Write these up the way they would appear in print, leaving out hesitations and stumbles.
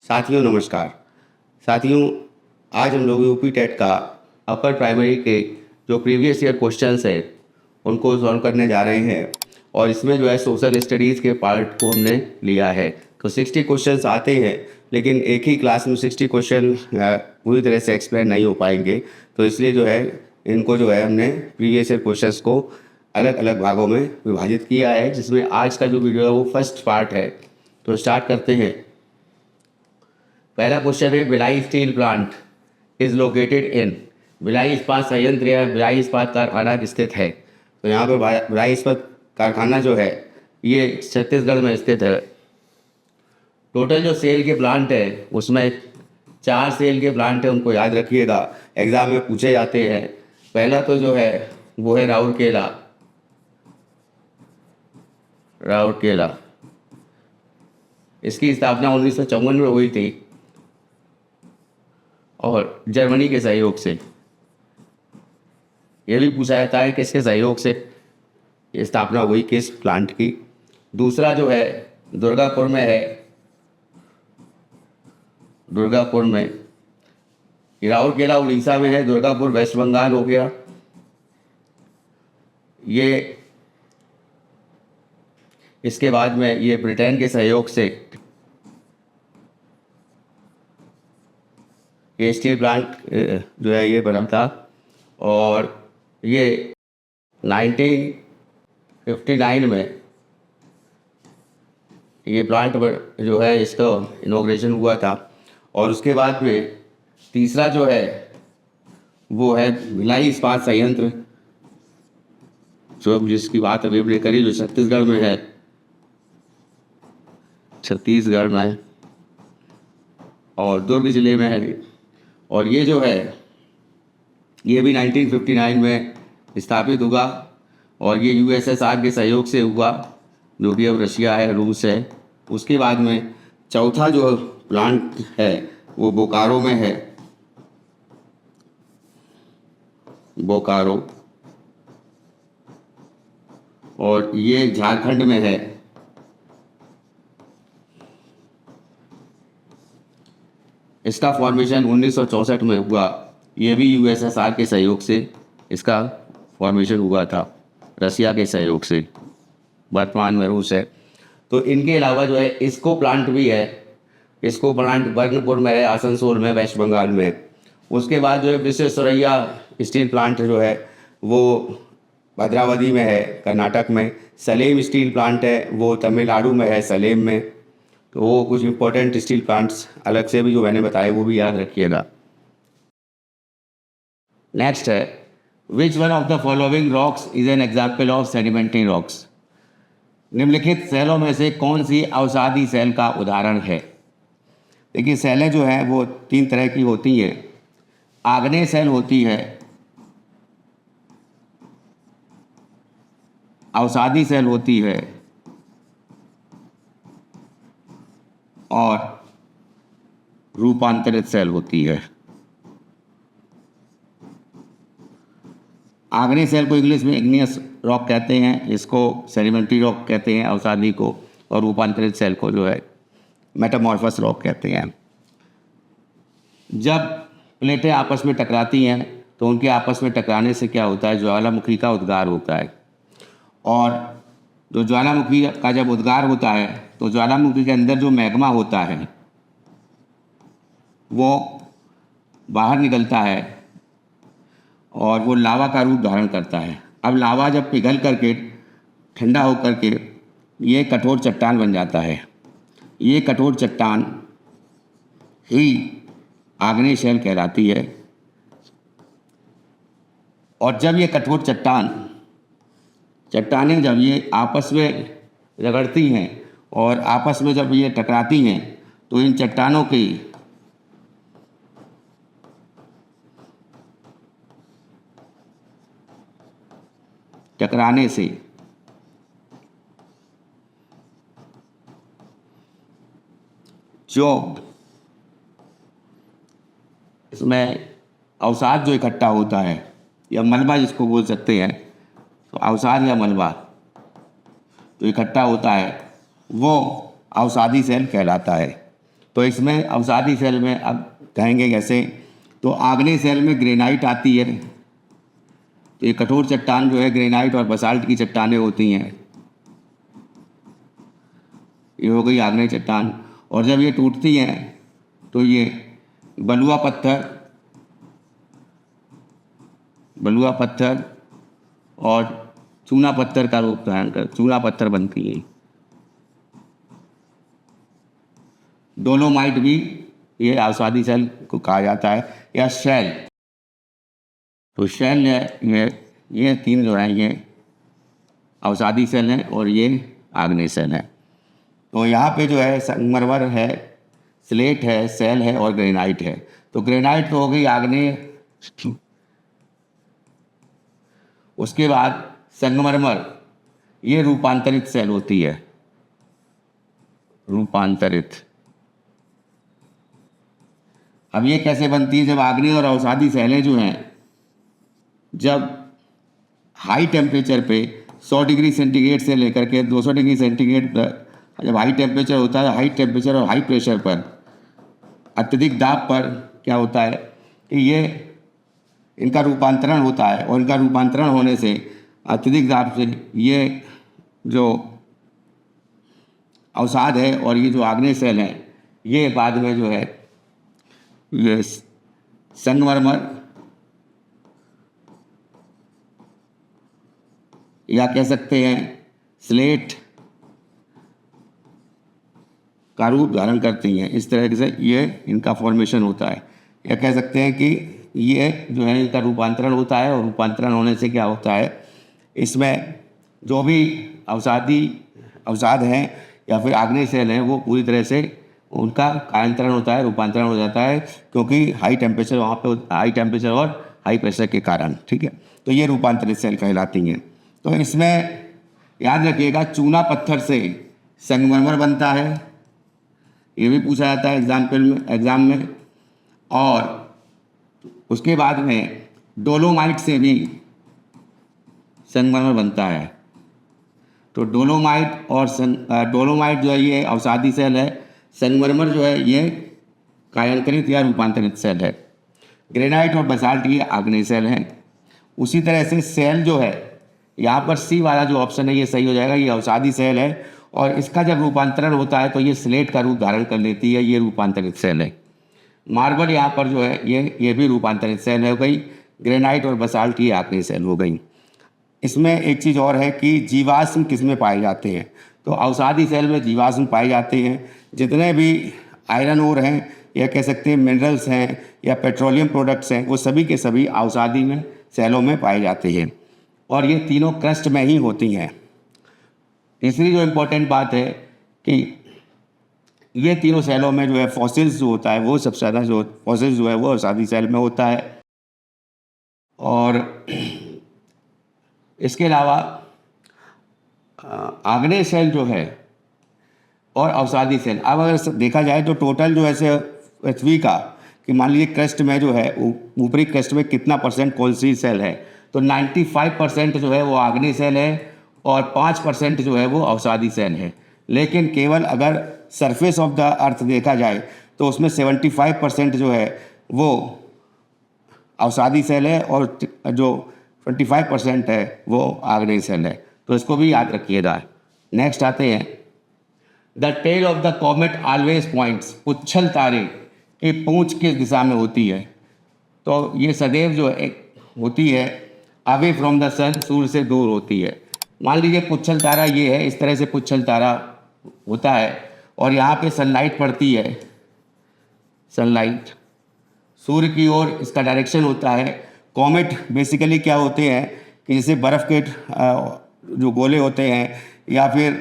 साथियों नमस्कार। साथियों, आज हम लोग यूपी टेट का अपर प्राइमरी के जो प्रीवियस ईयर क्वेश्चंस है उनको सॉल्व करने जा रहे हैं। और इसमें जो है सोशल स्टडीज़ के पार्ट को हमने लिया है। तो 60 क्वेश्चंस आते हैं, लेकिन एक ही क्लास में 60 क्वेश्चन पूरी तरह से एक्सप्लेन नहीं हो पाएंगे। तो इसलिए जो है इनको जो है हमने प्रीवियस ईयर क्वेश्चंस को अलग अलग भागों में विभाजित किया है, जिसमें आज का जो वीडियो है वो फर्स्ट पार्ट है। तो स्टार्ट करते हैं। पहला क्वेश्चन है, Bhilai steel plant is located in. Bhilai इस्पात संयंत्र या भिलाई इस्पात कारखाना स्थित है। तो यहाँ पर भिलाई इस्पात कारखाना जो है ये छत्तीसगढ़ में स्थित है। टोटल जो सेल के प्लांट है उसमें 4 सेल के प्लांट है, उनको याद रखिएगा, एग्जाम में पूछे जाते हैं। पहला तो जो है वो है राउरकेला। राउरकेला इसकी स्थापना 1954 में हुई थी और जर्मनी के सहयोग से। ये भी पूछा जाता है किसके सहयोग से ये स्थापना हुई, किस प्लांट की। दूसरा जो है दुर्गापुर में है। दुर्गापुर में, राउरकेला उड़ीसा में है, दुर्गापुर वेस्ट बंगाल हो गया। ये इसके बाद में ये ब्रिटेन के सहयोग से ये स्टील प्लांट जो है ये बना था। और ये 1959 में ये प्लांट जो है इसका इनॉग्रेशन हुआ था। और उसके बाद में तीसरा जो है वो है भिलाई इस्पात संयंत्र, जो जिसकी बात अभी हमने करी, जो छत्तीसगढ़ में है। छत्तीसगढ़ में और दुर्ग जिले में है। और ये जो है ये भी 1959 में स्थापित हुआ और ये यूएसएसआर के सहयोग से हुआ, जो भी अब रशिया है, रूस है। उसके बाद में चौथा जो प्लांट है वो बोकारो में है। बोकारो, और ये झारखंड में है। इसका फॉर्मेशन 1964 में हुआ। ये भी यूएसएसआर के सहयोग से इसका फॉर्मेशन हुआ था, रसिया के सहयोग से। वर्तमान में रूस है। तो इनके अलावा जो है इसको प्लांट भी है। इसको प्लांट बर्नपुर में है, आसनसोल में, वेस्ट बंगाल में। उसके बाद जो है विश्वेश्वरैया स्टील प्लांट जो है वो भद्रावती में है, कर्नाटक में। सलेम स्टील प्लांट है वो तमिलनाडु में है, सलेम में। तो वो कुछ इंपॉर्टेंट स्टील प्लांट्स अलग से भी जो मैंने बताए वो भी याद रखिएगा। नेक्स्ट है, विच one of the following rocks is an example of sedimentary rocks. निम्नलिखित सेलों में से कौन सी अवसादी सेल का उदाहरण है। देखिए, सेलें जो हैं वो 3 तरह की होती हैं। आग्नेय सेल होती है, अवसादी सेल होती है, और रूपांतरित सेल होती है। आग्नेय सेल को इंग्लिश में इग्नियस रॉक कहते हैं, इसको सेडिमेंट्री रॉक कहते हैं अवसादी को, और रूपांतरित सेल को जो है मेटामॉर्फस रॉक कहते हैं। जब प्लेटें आपस में टकराती हैं तो उनके आपस में टकराने से क्या होता है, ज्वालामुखी का उद्गार होता है। और जो ज्वालामुखी का जब उद्गार होता है तो ज्वालामुखी के अंदर जो मैग्मा होता है वो बाहर निकलता है और वो लावा का रूप धारण करता है। अब लावा जब पिघल करके ठंडा होकर के ये कठोर चट्टान बन जाता है। ये कठोर चट्टान ही आग्नेय सेल कहलाती है। और जब ये कठोर चट्टानें जब ये आपस में रगड़ती हैं और आपस में जब ये टकराती हैं तो इन चट्टानों की टकराने से जो इसमें अवसाद जो इकट्ठा होता है, या मलबा जिसको बोल सकते हैं, तो अवसाद या मलबा जो इकट्ठा होता है वो अवसादी सेल कहलाता है। तो इसमें अवसादी सेल में अब कहेंगे कैसे, तो आग्नेय सेल में ग्रेनाइट आती है। तो ये कठोर चट्टान जो है ग्रेनाइट और बसाल्ट की चट्टानें होती हैं, ये हो गई आग्नेय चट्टान। और जब ये टूटती हैं तो ये बलुआ पत्थर और चूना पत्थर का रूप धारण कर चूना पत्थर बनती है। डोलोमाइट भी ये अवसादी सेल को कहा जाता है, या शेल। तो शेल है ये तीन जो हैं ये अवसादी सेल हैं और ये आग्नेय सेल है। तो यहाँ पे जो है संगमरमर है, स्लेट है, सेल है और ग्रेनाइट है। तो ग्रेनाइट तो हो गई आग्नेय, उसके बाद संगमरमर ये रूपांतरित सेल होती है, रूपांतरित। अब ये कैसे बनती है, जब आग्नेय और अवसादी सेलें जो हैं जब हाई टेम्परेचर पे 100 डिग्री सेंटीग्रेड से लेकर के 200 डिग्री सेंटीग्रेड पर जब हाई टेम्परेचर होता है, हाई टेम्परेचर और हाई प्रेशर पर, अत्यधिक दाब पर क्या होता है कि ये इनका रूपांतरण होता है, और इनका रूपांतरण होने से अत्यधिक दाब से ये जो अवसाद है और ये जो आग्नेय सेल हैं ये बाद में जो है ये संगमरमर या कह सकते हैं स्लेट का रूप धारण करती हैं। इस तरह से ये इनका फॉर्मेशन होता है, या कह सकते हैं कि ये जो है इनका रूपांतरण होता है, और रूपांतरण होने से क्या होता है, इसमें जो भी अवसाद हैं या फिर आग्नेय सेल हैं वो पूरी तरह से उनका कायांतरण होता है, रूपांतरण हो जाता है, क्योंकि हाई टेम्परेचर वहाँ पे हाई टेम्परेचर और हाई प्रेशर के कारण। ठीक है, तो ये रूपांतरित सेल कहलाती हैं। तो इसमें याद रखिएगा चूना पत्थर से संगमरमर बनता है, ये भी पूछा जाता है एग्जाम में। और उसके बाद में डोलोमाइट से भी संगमरमर बनता है। तो डोलोमाइट जो है ये अवसादी सेल है, संगमरमर जो है ये कायांतरित या रूपांतरित सेल है। ग्रेनाइट और बसाल्ट ये आग्नेय सेल हैं। उसी तरह से सेल जो है यहाँ पर सी वाला जो ऑप्शन है ये सही हो जाएगा, ये अवसादी सेल है, और इसका जब रूपांतरण होता है तो ये स्लेट का रूप धारण कर लेती है, ये रूपांतरित सेल है। मार्बल यहाँ पर जो है ये भी रूपांतरित सेल हो गई। ग्रेनाइट और बसाल्ट ये आग्नेय सेल हो गई। इसमें एक चीज़ और है कि जीवाश्म किसमें पाए जाते हैं, तो अवसादी सेल में जीवाश्म पाए जाते हैं। जितने भी आयरन ओर हैं या कह सकते हैं मिनरल्स हैं या पेट्रोलियम प्रोडक्ट्स हैं वो सभी के सभी अवसादी में सेलों में पाए जाते हैं, और ये तीनों क्रस्ट में ही होती हैं। तीसरी जो इम्पोर्टेंट बात है कि ये तीनों सेलों में जो है फॉसिल्स जो होता है वो सबसे ज़्यादा जो फॉसिल्स जो है वो अवसादी सेल में होता है। और इसके अलावा आग्नेय सेल जो है और अवसादी सेल, अब अगर देखा जाए तो टोटल जो ऐसे पृथ्वी का कि मान लीजिए क्रस्ट में जो है ऊपरी क्रस्ट में कितना % कौन सी सेल है, तो 95% जो है वो आग्नेय सेल है और 5% जो है वो अवसादी सेल है। लेकिन केवल अगर सरफेस ऑफ द अर्थ देखा जाए तो उसमें 75% जो है वो अवसादी सेल है और जो 25% है वो आग्नेय सेल है। तो इसको भी याद रखिएगा। नेक्स्ट आते हैं, the tail of the comet always points, पुच्छल तारे की पूंछ किस दिशा में होती है, तो ये सदैव जो है होती है अवे फ्रॉम द सन, सूर्य से दूर होती है। मान लीजिए पुच्छल तारा ये है, इस तरह से पुच्छल तारा होता है और यहाँ पे सनलाइट पड़ती है, सनलाइट सूर्य की ओर इसका डायरेक्शन होता है। कॉमेट बेसिकली क्या होते हैं कि जैसे बर्फ़ के जो गोले होते हैं या फिर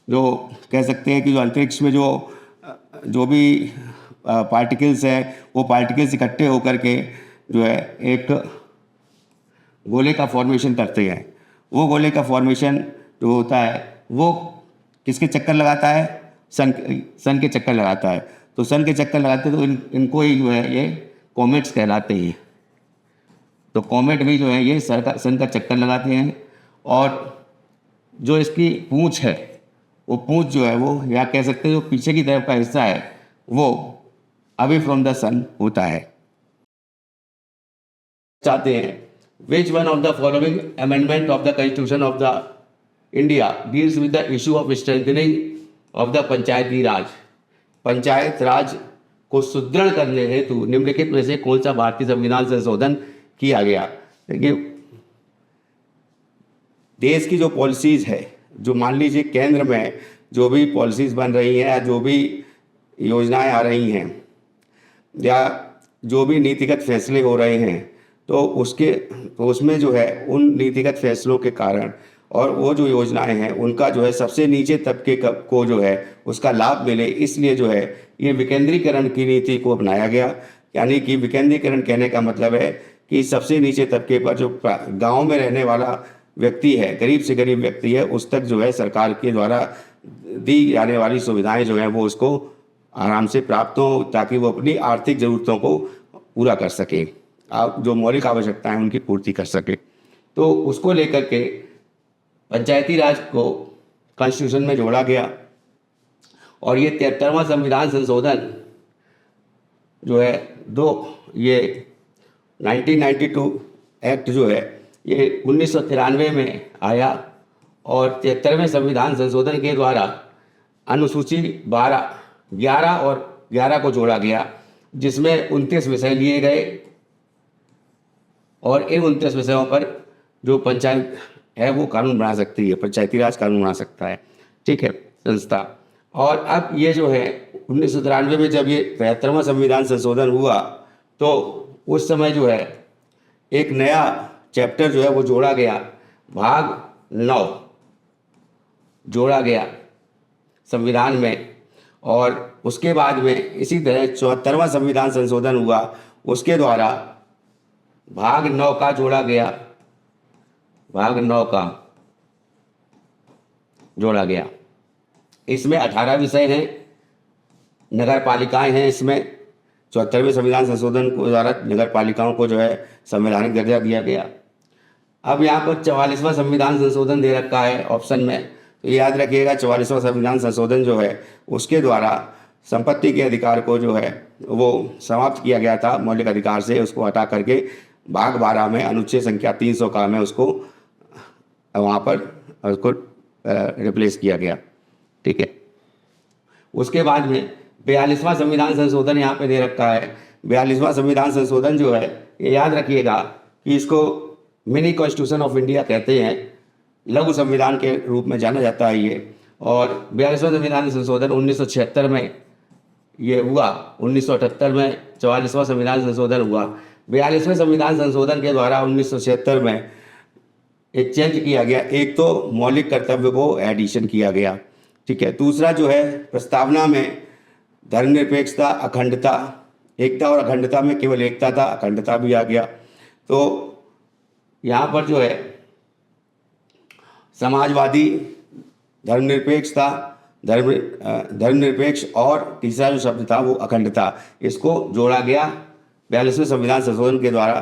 जो कह सकते हैं कि जो अंतरिक्ष में जो भी पार्टिकल्स हैं वो पार्टिकल्स इकट्ठे होकर के जो है एक गोले का फॉर्मेशन करते हैं। वो गोले का फॉर्मेशन जो होता है वो किसके चक्कर लगाता है, सन के चक्कर लगाता है। तो सन के चक्कर लगाते हैं तो इनको ही जो है ये कॉमेट्स कहलाते हैं। तो कॉमेट भी जो है ये सन का चक्कर लगाते हैं, और जो इसकी पूंछ है वो पूंछ जो है वो या कह सकते हैं जो पीछे की तरफ का हिस्सा है वो अवे फ्रॉम द सन होता है। चाहते हैं which one of the following amendment of the constitution of the India deals with the issue of strengthening of the panchayati raj. Panchayat raj को सुदृढ़ करने हेतु निम्नलिखित में से कौन सा भारतीय संविधान संशोधन किया गया। देखिए, देश की जो पॉलिसीज है, जो मान लीजिए केंद्र में जो भी पॉलिसीज बन रही हैं या जो भी योजनाएं आ रही हैं या जो भी नीतिगत फैसले हो रहे हैं, तो उसमें जो है उन नीतिगत फैसलों के कारण और वो जो योजनाएं हैं उनका जो है सबसे नीचे तबके को जो है उसका लाभ मिले, इसलिए जो है ये विकेंद्रीकरण की नीति को अपनाया गया। यानी कि विकेंद्रीकरण कहने का मतलब है कि सबसे नीचे तबके पर जो गांव में रहने वाला व्यक्ति है, गरीब से गरीब व्यक्ति है, उस तक जो है सरकार के द्वारा दी जाने वाली सुविधाएं जो है वो उसको आराम से प्राप्त हो, ताकि वो अपनी आर्थिक ज़रूरतों को पूरा कर सके, जो मौलिक आवश्यकताएं उनकी पूर्ति कर सके। तो उसको लेकर के पंचायती राज को कॉन्स्टिट्यूशन में जोड़ा गया और ये 73वां संविधान संशोधन जो है ये 1992 एक्ट जो है ये 1993 में आया और 73वें संविधान संशोधन के द्वारा अनुसूची 11 और 11 को जोड़ा गया, जिसमें 29 विषय लिए गए और इन 29 विषयों पर जो पंचायत है वो कानून बना सकती है, पंचायती राज कानून बना सकता है, ठीक है, संस्था। और अब ये जो है 1993 में जब ये 73वां संविधान संशोधन हुआ तो उस समय जो है एक नया चैप्टर जो है वो जोड़ा गया, भाग 9 जोड़ा गया संविधान में। और उसके बाद में इसी तरह 74वां संविधान संशोधन हुआ, उसके द्वारा भाग 9 का जोड़ा गया, भाग 9 का जोड़ा गया। इसमें 18 विषय हैं, नगर पालिकाएँ हैं। इसमें 74वें संविधान संशोधन को द्वारा नगर पालिकाओं को जो है संवैधानिक दर्जा दिया गया। अब यहाँ पर 44वां संविधान संशोधन दे रखा है ऑप्शन में, तो याद रखिएगा 44वां संविधान संशोधन जो है उसके द्वारा संपत्ति के अधिकार को जो है वो समाप्त किया गया था, मौलिक अधिकार से उसको हटा करके भाग 12 में अनुच्छेद संख्या 300 का में उसको वहाँ पर उसको रिप्लेस किया गया, ठीक है। उसके बाद में 42वां संविधान संशोधन यहाँ पे दे रखा है। 42वां संविधान संशोधन जो है ये याद रखिएगा कि इसको मिनी कॉन्स्टिट्यूशन ऑफ इंडिया कहते हैं, लघु संविधान के रूप में जाना जाता है ये। और 42वां संविधान संशोधन 1976 में ये हुआ, 1978 में 44वां संविधान संशोधन हुआ। 42वें संविधान संशोधन के द्वारा 1976 में एक चेंज किया गया, एक तो मौलिक कर्तव्य को एडिशन किया गया, ठीक है। दूसरा जो है प्रस्तावना में धर्मनिरपेक्षता, अखंडता, एकता और अखंडता में केवल एकता था, अखंडता भी आ गया। तो यहाँ पर जो है समाजवादी, धर्मनिरपेक्षता, धर्मनिरपेक्ष और तीसरा जो शब्द था वो अखंडता, इसको जोड़ा गया 42वें संविधान संशोधन के द्वारा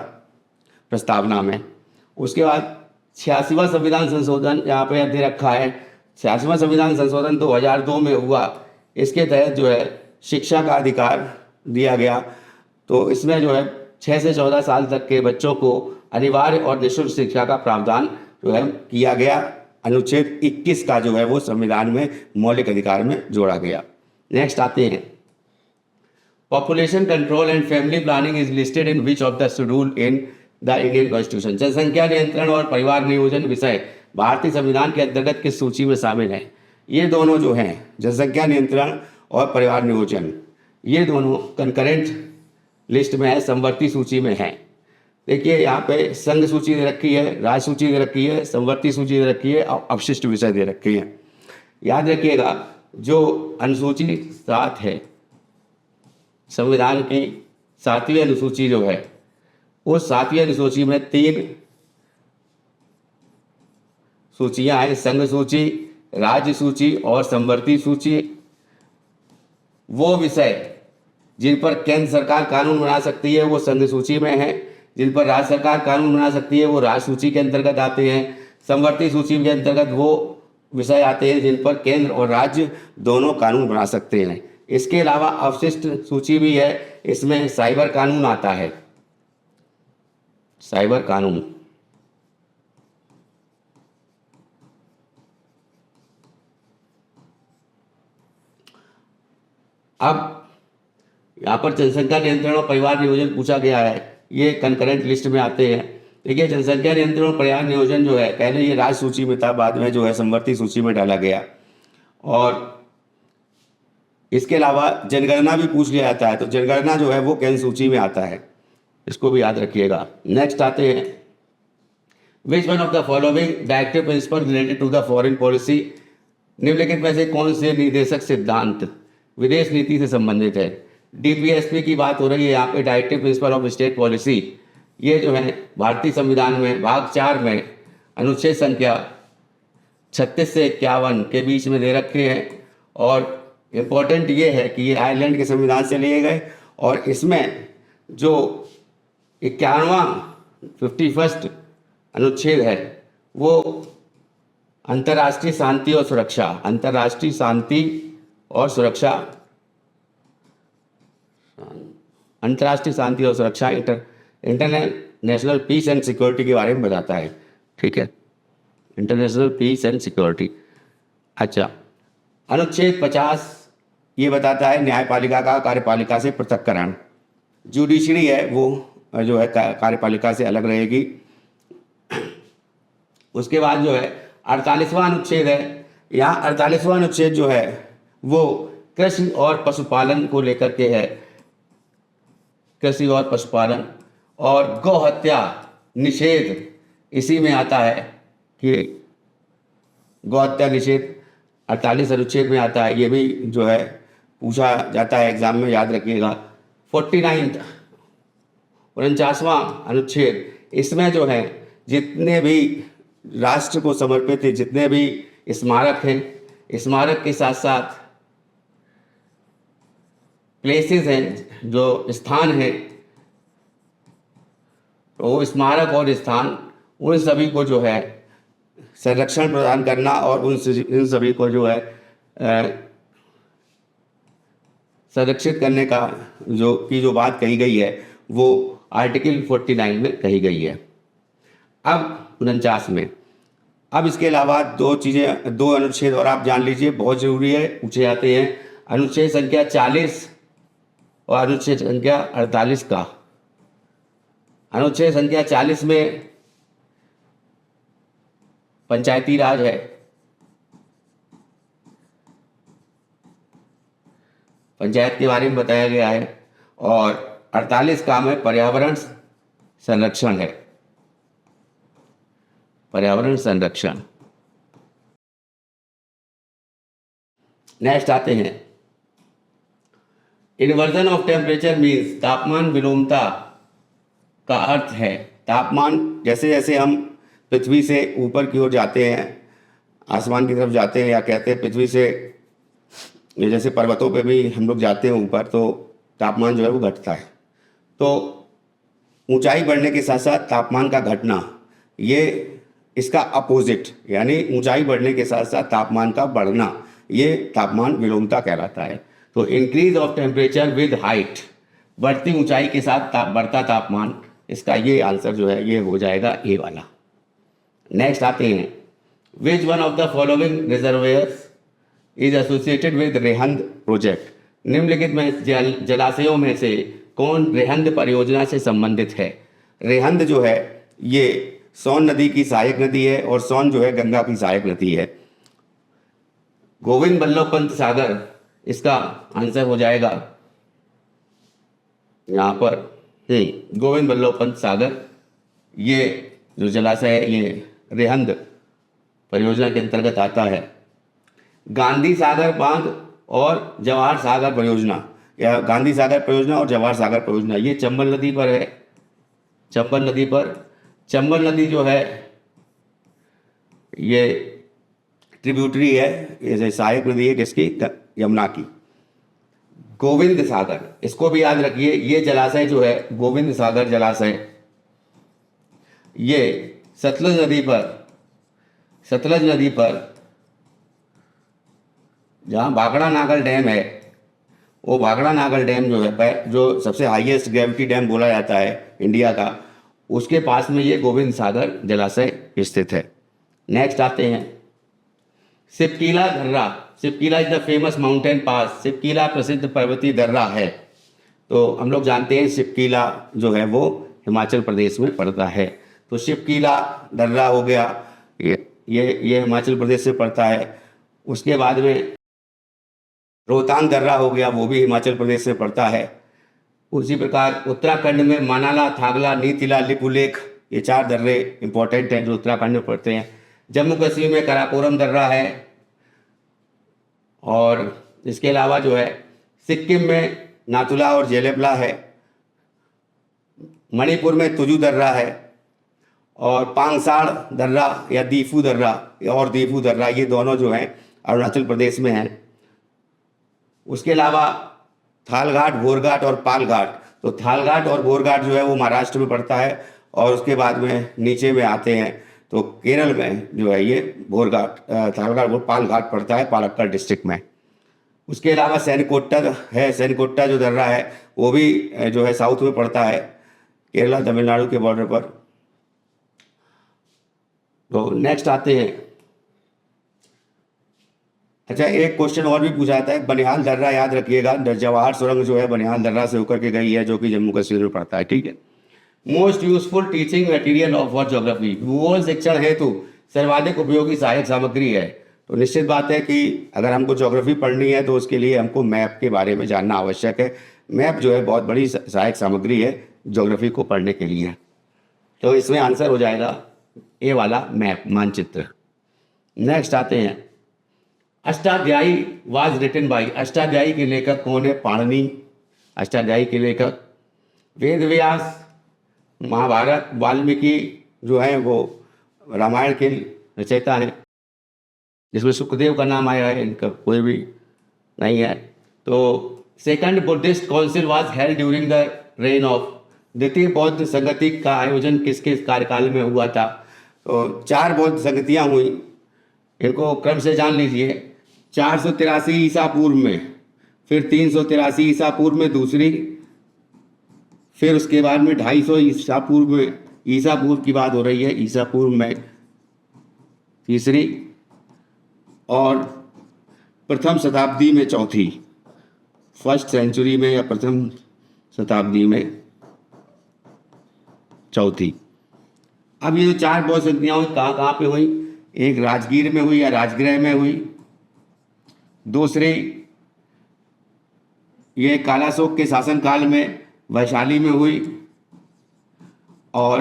प्रस्तावना में। उसके बाद 86वां संविधान संशोधन यहाँ पे दे रखा है। 86वां संविधान संशोधन 2002 में हुआ। इसके तहत जो है शिक्षा का अधिकार दिया गया। तो इसमें जो है 6 से 14 साल तक के बच्चों को अनिवार्य और निःशुल्क शिक्षा का प्रावधान जो है किया गया। अनुच्छेद 21 का जो है वो संविधान में मौलिक अधिकार में जोड़ा गया। नेक्स्ट आते हैं, population control and family planning is listed in which of the schedule in the Indian constitution. जनसंख्या नियंत्रण और परिवार नियोजन विषय भारतीय संविधान के अंतर्गत किस सूची में शामिल है। ये दोनों जो हैं, जनसंख्या नियंत्रण और परिवार नियोजन, ये दोनों कंकरेंट लिस्ट में है, समवर्ती सूची में है। देखिए यहाँ पे संघ सूची दे रखी है, राज्य सूची दे रखी है, समवर्ती सूची दे रखी है और अवशिष्ट विषय दे रखी है। याद रखिएगा जो अनुसूची 7 है, संविधान की 7वीं अनुसूची जो है, उस 7वीं अनुसूची में 3 सूचियां हैं, संघ सूची, राज्य सूची और समवर्ती सूची। वो विषय जिन पर केंद्र सरकार कानून बना सकती है वो संघ सूची में है, जिन पर राज्य सरकार कानून बना सकती है वो राज्य सूची के अंतर्गत आते हैं। समवर्ती सूची के अंतर्गत वो विषय आते हैं जिन पर केंद्र और राज्य दोनों कानून बना सकते हैं। इसके अलावा अवशिष्ट सूची भी है, इसमें साइबर कानून आता है, साइबर कानून। अब यहाँ पर जनसंख्या नियंत्रण और परिवार नियोजन पूछा गया है, ये कंकरेंट लिस्ट में आते हैं। देखिए जनसंख्या नियंत्रण और परिवार नियोजन जो है पहले ये राज्य सूची में था, बाद में जो है समवर्ती सूची में डाला गया। और इसके अलावा जनगणना भी पूछ लिया जाता है, तो जनगणना जो है वो केंद्र सूची में आता है, इसको भी याद रखिएगा। नेक्स्ट आते हैं, which one of the following directive principle related to the foreign policy, निम्नलिखित में से कौन से निर्देशक सिद्धांत विदेश नीति से संबंधित है। डीपीएसपी की बात हो रही है यहाँ पे, directive principle of state policy. ये जो है भारतीय संविधान में भाग 4 में अनुच्छेद संख्या 36 से 51 के बीच में दे रखे हैं। और इम्पोर्टेंट ये है कि ये आयरलैंड के संविधान से लिए गए, और इसमें जो 51वां 51st अनुच्छेद है वो अंतर्राष्ट्रीय शांति और सुरक्षा, अंतर्राष्ट्रीय शांति और सुरक्षा, अंतर्राष्ट्रीय शांति और सुरक्षा, इंटरनेशनल पीस एंड सिक्योरिटी के बारे में बताता है। ठीक है, इंटरनेशनल पीस एंड सिक्योरिटी। अच्छा, अनुच्छेद 50 ये बताता है न्यायपालिका का कार्यपालिका से पृथक्करण। जुडिशरी है वो जो है कार्यपालिका से अलग रहेगी। उसके बाद जो है 48वां अनुच्छेद है, यहाँ 48वां अनुच्छेद जो है वो कृषि और पशुपालन को लेकर के है, कृषि और पशुपालन। और गौ हत्या निषेध इसी में आता है कि गौ हत्या निषेध 48 अनुच्छेद में आता है, ये भी जो है पूछा जाता है एग्जाम में, याद रखिएगा। 49वां अनुच्छेद, इसमें जो है जितने भी राष्ट्र को समर्पित है, जितने भी स्मारक हैं, स्मारक के साथ साथ प्लेसेस हैं, जो स्थान हैं, तो स्मारक और स्थान उन सभी को जो है संरक्षण प्रदान करना, और उन सभी को जो है संरक्षित करने का जो बात कही गई है वो आर्टिकल 49 में कही गई है। अब 49 में, अब इसके अलावा दो अनुच्छेद और आप जान लीजिए, बहुत जरूरी है, पूछे जाते हैं। अनुच्छेद संख्या 40 और अनुच्छेद संख्या 48 का। अनुच्छेद संख्या 40 में पंचायती राज है, पंचायत के बारे में बताया गया है, और 48 का में पर्यावरण संरक्षण है, पर्यावरण संरक्षण। नेक्स्ट आते हैं, इन्वर्जन ऑफ टेम्परेचर मीन्स, तापमान विलोमता का अर्थ है तापमान, जैसे जैसे हम पृथ्वी से ऊपर की ओर जाते हैं, आसमान की तरफ जाते हैं, या कहते हैं पृथ्वी से जैसे पर्वतों पे भी हम लोग जाते हैं ऊपर, तो तापमान जो है वो घटता है। तो ऊंचाई बढ़ने के साथ साथ तापमान का घटना, ये इसका अपोजिट, यानी ऊंचाई बढ़ने के साथ साथ तापमान का बढ़ना, ये तापमान विलोमता कहलाता है। तो increase of temperature with height, बढ़ती ऊंचाई के साथ बढ़ता तापमान, इसका ये आंसर जो है ये हो जाएगा ए वाला। नेक्स्ट आते हैं, which one of the following reservoirs is associated with Rihand project, निम्नलिखित में जलाशयों में से कौन रेहंद परियोजना से संबंधित है। रेहंद जो है ये सोन नदी की सहायक नदी है, और सोन जो है गंगा की सहायक नदी है। गोविंद बल्लभ पंत सागर इसका आंसर हो जाएगा यहाँ पर, गोविंद बल्लभ पंत सागर, ये जो जलाशय है ये रेहंद परियोजना के अंतर्गत आता है। गांधी सागर बांध और जवाहर सागर परियोजना, या गांधी सागर परियोजना और जवाहर सागर परियोजना, ये चंबल नदी पर है। चंबल नदी पर, चंबल नदी जो है ये ट्रिब्यूटरी है, ये सहायक नदी है किसकी, यमुना की। गोविंद सागर, इसको भी याद रखिए, ये जलाशय जो है गोविंद सागर जलाशय, ये सतलज नदी पर जहाँ भाखड़ा नागर डैम है वो भाखड़ा नागल डैम जो है जो सबसे हाईएस्ट ग्रेविटी डैम बोला जाता है इंडिया का, उसके पास में ये गोविंद सागर जलाशय स्थित है। नेक्स्ट आते हैं सिपकीला दर्रा। Shipkila is the famous mountain pass. Shipkila प्रसिद्ध पर्वतीय दर्रा है। तो हम लोग जानते हैं सिपकीला जो है वो हिमाचल प्रदेश में पड़ता है। तो सिपकीला दर्रा हो गया, ये हिमाचल प्रदेश से पड़ता है। उसके बाद में रोहतांग दर्रा हो गया, वो भी हिमाचल प्रदेश से पड़ता है। उसी प्रकार उत्तराखंड में मानाला, थागला, नीतिला, लिपुलेख, ये 4 दर्रे इंपॉर्टेंट हैं जो उत्तराखंड में पड़ते हैं। जम्मू कश्मीर में कराकोरम दर्रा है। और इसके अलावा जो है सिक्किम में नाथुला और जेलेबला है। मणिपुर में तुजू दर्रा है। और पांगसाड़ दर्रा या दीफू दर्रा और दीफू दर्रा, ये दोनों जो हैं अरुणाचल प्रदेश में हैं। उसके अलावा थालघाट, भोरघाट और पालघाट। तो थालघाट और भोरघाट जो है वो महाराष्ट्र में पड़ता है। और उसके बाद में नीचे में आते हैं तो केरल में जो है ये भोरघाट, थालघाट और पालघाट पड़ता है पालक्काड डिस्ट्रिक्ट में। उसके अलावा सैनकोट्टा है। सैनकोट्टा जो दर्रा है वो भी जो है साउथ में पड़ता है, केरला तमिलनाडु के बॉर्डर पर। तो नेक्स्ट आते हैं। अच्छा, एक क्वेश्चन और भी पूछा जाता है, बनिहाल दर्रा याद रखिएगा, जवाहर सुरंग जो है बनिहाल दर्रा से होकर के गई है, जो कि जम्मू कश्मीर में पड़ता है। ठीक है। Most useful teaching material of for geography. भूगोल शिक्षण हेतु सर्वाधिक उपयोगी सहायक सामग्री है। तो निश्चित बात है कि अगर हमको ज्योग्राफी पढ़नी है तो उसके लिए हमको मैप के बारे में जानना आवश्यक है। मैप जो है बहुत बड़ी सहायक सामग्री है ज्योग्राफी को पढ़ने के लिए। तो इसमें आंसर हो जाएगा ए वाला, मैप, मानचित्र। नेक्स्ट आते हैं Ashtadhyayi was written by. Ashtadhyayi के लेखक कौन है? पाणिनि अष्टाध्यायी के लेखक। वेद व्यास, महाभारत, वाल्मीकि जो है वो रामायण के रचयिता हैं, जिसमें सुखदेव का नाम आया है, इनका कोई भी नहीं है। तो second Buddhist council was held during the rain of. द्वितीय बौद्ध संगति का आयोजन किसके कार्यकाल में हुआ था? तो 4 बौद्ध संगतियाँ हुई, इनको क्रम से जान लीजिए। 483 ईसा पूर्व में, फिर 383 ईसा पूर्व में दूसरी, फिर उसके बाद में 250 ईसा पूर्व में, ईसा पूर्व की बात हो रही है, ईसा पूर्व में तीसरी, और प्रथम शताब्दी में चौथी, फर्स्ट सेंचुरी में या प्रथम शताब्दी में चौथी। अब ये जो 4 बौद्ध संगतियाँ हुई कहाँ कहाँ पे हुई? एक राजगीर में हुई या राजगृह में हुई। दूसरी ये कालाशोक के शासनकाल में वैशाली में हुई। और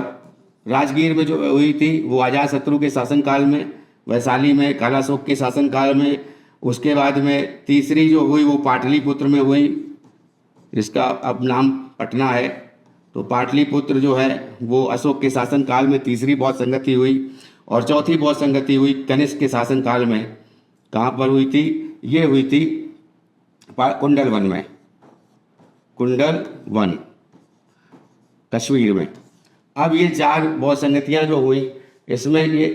राजगीर में जो हुई थी वो अजातशत्रु के शासनकाल में, वैशाली में कालाशोक के शासनकाल में। उसके बाद में तीसरी जो हुई वो पाटलिपुत्र में हुई, इसका अब नाम पटना है। तो पाटलिपुत्र जो है वो अशोक के शासनकाल में तीसरी बौद्ध संगति हुई। और चौथी बौद्ध संगति हुई कनिष्क के शासनकाल में। कहाँ पर हुई थी? ये हुई थी कुंडल वन में, कुंडल वन, कश्मीर में। अब ये 4 बौद्ध संगतियाँ जो हुई, इसमें ये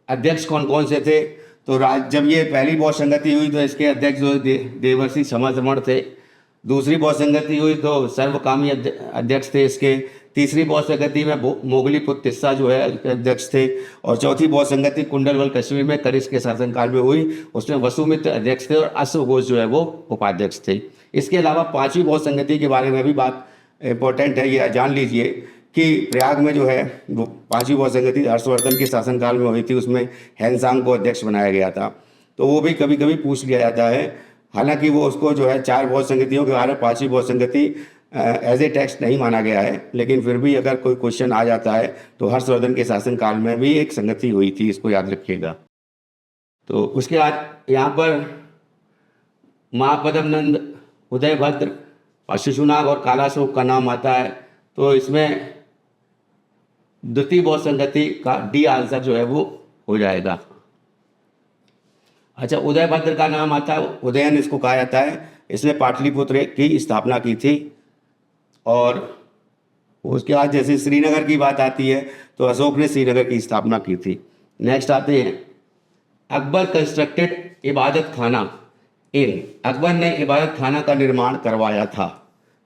अध्यक्ष कौन कौन से थे? तो जब ये पहली बौद्ध संगति हुई तो इसके अध्यक्ष जो देवर्षि समरमण थे। दूसरी बौद्ध संगति हुई तो सर्वकामी अध्यक्ष थे इसके। तीसरी बौद्ध संगति में मोगलीपुत्र तिस्सा जो है अध्यक्ष थे। और चौथी बौद्ध संगति कुंडलवल कश्मीर में कनिष्क के शासनकाल में हुई, उसमें वसुमित्र अध्यक्ष थे और अश्वघोष जो है वो उपाध्यक्ष थे। इसके अलावा 5वीं बौद्ध संगति के बारे में भी बात इंपॉर्टेंट है, ये जान लीजिए कि प्रयाग में जो है वो 5वीं बौद्ध संगति हर्षवर्धन के शासनकाल में हुई थी, उसमें हैंसांग को अध्यक्ष बनाया गया था। तो वो भी कभी कभी पूछ लिया जाता है। हालांकि वो उसको जो है 4 बौद्ध संगतियों के बारे में 5वीं बौद्ध संगति एज ए टेक्स्ट नहीं माना गया है, लेकिन फिर भी अगर कोई क्वेश्चन आ जाता है तो हर्षवर्धन के शासनकाल में भी एक संगति हुई थी, इसको याद रखिएगा। तो उसके बाद यहाँ पर महापद्मनंद, उदयभद्र, शिशुनाग और कालाशोक का नाम आता है। तो इसमें द्वितीय बौद्ध संगति का डी आंसर जो है वो हो जाएगा। अच्छा, उदयभद्र का नाम आता है, उदयन इसको कहा जाता है। इसने पाटलिपुत्र की स्थापना की थी। और उसके बाद जैसे श्रीनगर की बात आती है तो अशोक ने श्रीनगर की स्थापना की थी। नेक्स्ट आते हैं अकबर कंस्ट्रक्टेड इबादत खाना इन अकबर ने इबादत खाना का निर्माण करवाया था।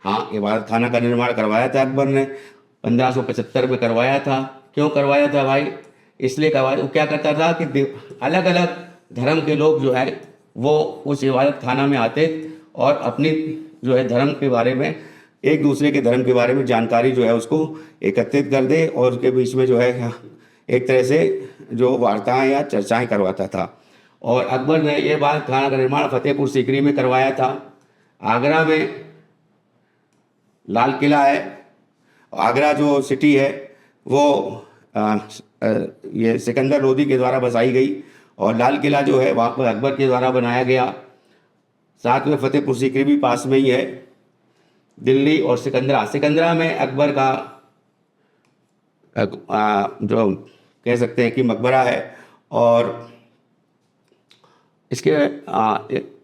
हाँ, इबादत खाना का निर्माण करवाया था अकबर ने, 1575 में करवाया था। क्यों करवाया था भाई? इसलिए करवाया, वो क्या करता था कि अलग अलग धर्म के लोग जो है वो उस इबादत खाना में आते और अपनी जो है धर्म के बारे में, एक दूसरे के धर्म के बारे में जानकारी जो है उसको एकत्रित कर दे और उसके बीच में जो है एक तरह से जो वार्ताएं या चर्चाएं करवाता था। और अकबर ने ये इबादत खाना का निर्माण फतेहपुर सीकरी में करवाया था। आगरा में लाल किला है। आगरा जो सिटी है वो ये सिकंदर लोदी के द्वारा बसाई गई और लाल किला जो है वहाँ पर अकबर के द्वारा बनाया गया। साथ में फतेहपुर सीकरी भी पास में ही है। दिल्ली और सिकंदरा में अकबर का जो कह सकते हैं कि मकबरा है। और इसके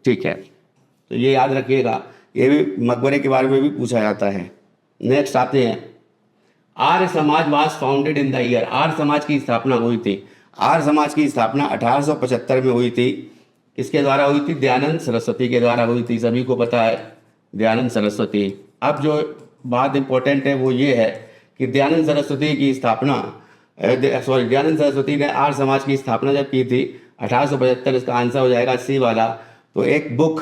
ठीक है, तो ये याद रखिएगा, ये भी मकबरे के बारे में भी पूछा जाता है। नेक्स्ट आते हैं, Arya Samaj was founded in the year. Arya Samaj की स्थापना हुई थी। आर्य समाज की स्थापना 1875 में हुई थी। किसके द्वारा हुई थी? दयानंद सरस्वती के द्वारा हुई थी। सभी को पता है दयानंद सरस्वती। अब जो बात इम्पोर्टेंट है वो ये है कि दयानंद सरस्वती की स्थापना दयानंद सरस्वती ने आर्य समाज की स्थापना जब की थी 1875, इसका आंसर हो जाएगा सी वाला। तो एक बुक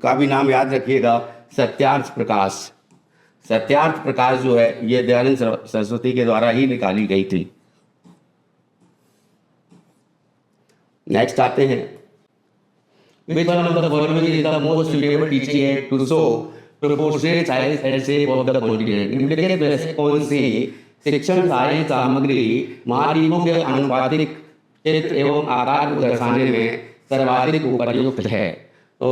का भी नाम याद रखिएगा, सत्यार्थ प्रकाश। सत्यार्थ प्रकाश जो है ये दयानंद सरस्वती के द्वारा ही निकाली गई थी। नेक्स्ट आते हैं, which one of the following is the most suitable teaching aid to show proportionate size and shape of the continent? निम्नलिखित में से कौन सी शिक्षण सहायक सामग्री महाद्वीपों के आनुपातिक चित्र एवं आकार को दर्शाने में सर्वाधिक उपयुक्त है? तो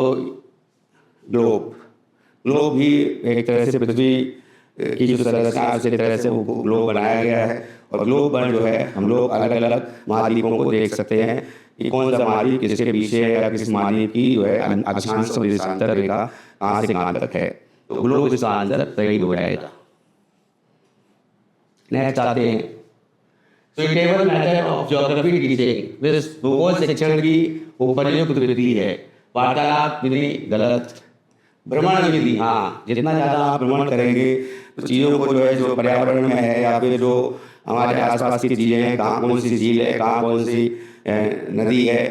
ग्लोब ही एक तरह से पृथ्वी की जो संरचना से तरह से वो ग्लोब बनाया गया है। और ग्लोब पर जो है हम लोग अलग अलग महाद्वीपों को देख सकते हैं कि कौन सा महाद्वीप किसके पीछे है या किस महाद्वीप की जो है अक्षांश और देशांतर रेखा कहाँ से कहाँ तक है। तो ग्लोब इसका आंसर सही हो जाएगा। नेक्स्ट आते हैं, suitable method of geography teaching. भूगोल शिक्षण की उपयुक्त विधि है। वार्तालाप विधि गलत। भ्रमण विधि, हाँ, जितना ज़्यादा आप भ्रमण करेंगे तो चीज़ों को जो है जो पर्यावरण में है या फिर जो हमारे आसपास की चीज़ें हैं, कहाँ कौन सी झील है, कहाँ कौन सी नदी है,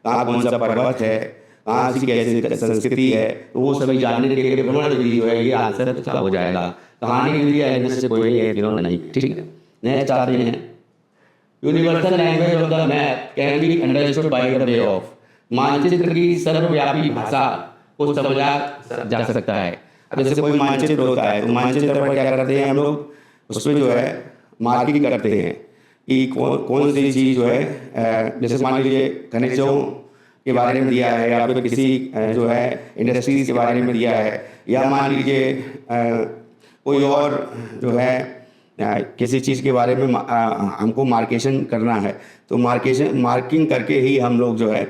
कहाँ कौन सा पर्वत है, कहाँ की कैसी संस्कृति है, तो वो सभी जानने के लिए भ्रमण विधि जो है ये आंसर अच्छा हो जाएगा। कहानी विधि है इनसे कोई एक नहीं। ठीक है, नेक्स्ट आते हैं, universal language of the map can be understood by the way of. मानचित्र की सर्वव्यापी भाषा को समझा जा सकता है। अब जैसे कोई मानचित्र होता है तो मानचित्र पर क्या करते हैं हम लोग, उसमें जो है मार्किंग करते हैं कि कौन सी चीज़ जो है, जैसे मान लीजिए खनिजों के बारे में दिया है या फिर किसी जो है इंडस्ट्रीज के बारे में दिया है, या मान लीजिए कोई और जो है किसी चीज़ के बारे में हमको मार्केशन करना है, तो मार्किंग करके ही हम लोग जो है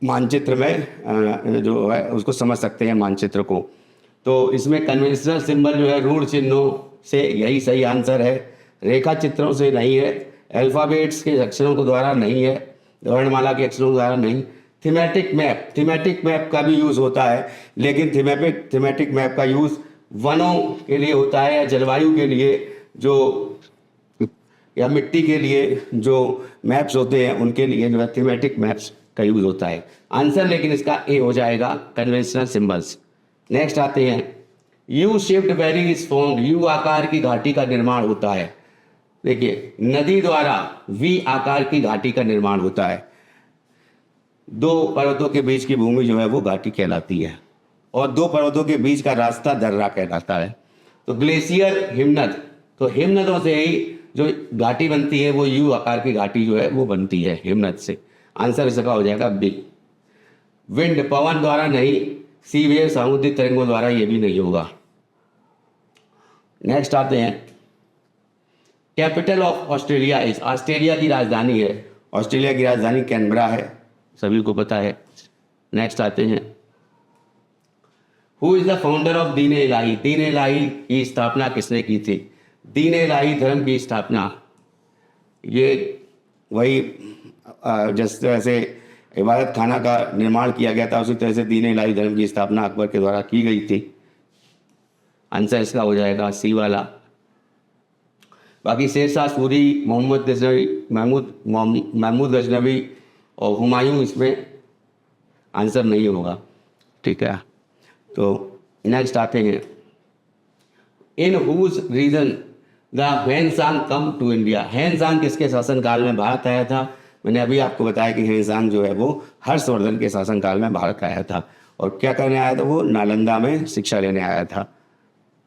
मानचित्र में जो है उसको समझ सकते हैं मानचित्र को। तो इसमें कन्वेंशनल सिंबल जो है रूढ़ चिन्हों से यही सही आंसर है। रेखा चित्रों से नहीं है। अल्फ़ाबेट्स के अक्षरों के द्वारा नहीं है। वर्णमाला के अक्षरों के द्वारा नहीं। थीमेटिक मैप का भी यूज़ होता है, लेकिन थीमेटिक मैप का यूज़ वनों के लिए होता है या जलवायु के लिए जो या मिट्टी के लिए जो मैप्स होते हैं उनके लिए जो है थीमेटिक मैप्स का यूज़ होता है। आंसर लेकिन इसका ए हो जाएगा, कन्वेंशनल सिंबल्स। नेक्स्ट आते हैं, U shaped valley is formed. You आकार की घाटी का निर्माण होता है। देखिए, नदी द्वारा वी आकार की घाटी का निर्माण होता है। दो पर्वतों के बीच की भूमि जो है वो घाटी कहलाती है और दो पर्वतों के बीच का रास्ता दर्रा कहलाता है। तो ग्लेशियर, हिमनद, तो हिमनदों से ही जो घाटी बनती है वो यू आकार की घाटी जो है वो बनती है हिमनद से। आंसर इसका हो जाएगा बी। विंड, पवन द्वारा नहीं। सी वेव, समुद्री तरंगों द्वारा ये भी नहीं होगा। नेक्स्ट आते हैं, capital of Australia is. Australia की राजधानी है, ऑस्ट्रेलिया की राजधानी कैनबरा है, सभी को पता है। नेक्स्ट आते हैं, who is the founder of दीन इलाही। दीन इलाही की स्थापना किसने की थी? दीन इलाही धर्म की स्थापना ये वही जिस तरह से इबादत खाना का निर्माण किया गया था। उसी तरह से दीन इलाही धर्म की स्थापना अकबर के द्वारा की गई थी। आंसर इसका हो जाएगा सी वाला। बाकी शेरशाह सूरी, मोहम्मद गजनवी, महमूद गजनवी और हुमायूं इसमें आंसर नहीं होगा। ठीक है, तो नेक्स्ट आते हैं, in whose reign the Hiuen Tsang come to India. Hiuen Tsang किसके शासनकाल में भारत आया था? मैंने अभी आपको बताया कि हैंसान जो है वो हर्षवर्धन के शासनकाल में भारत आया था। और क्या करने आया था? वो नालंदा में शिक्षा लेने आया था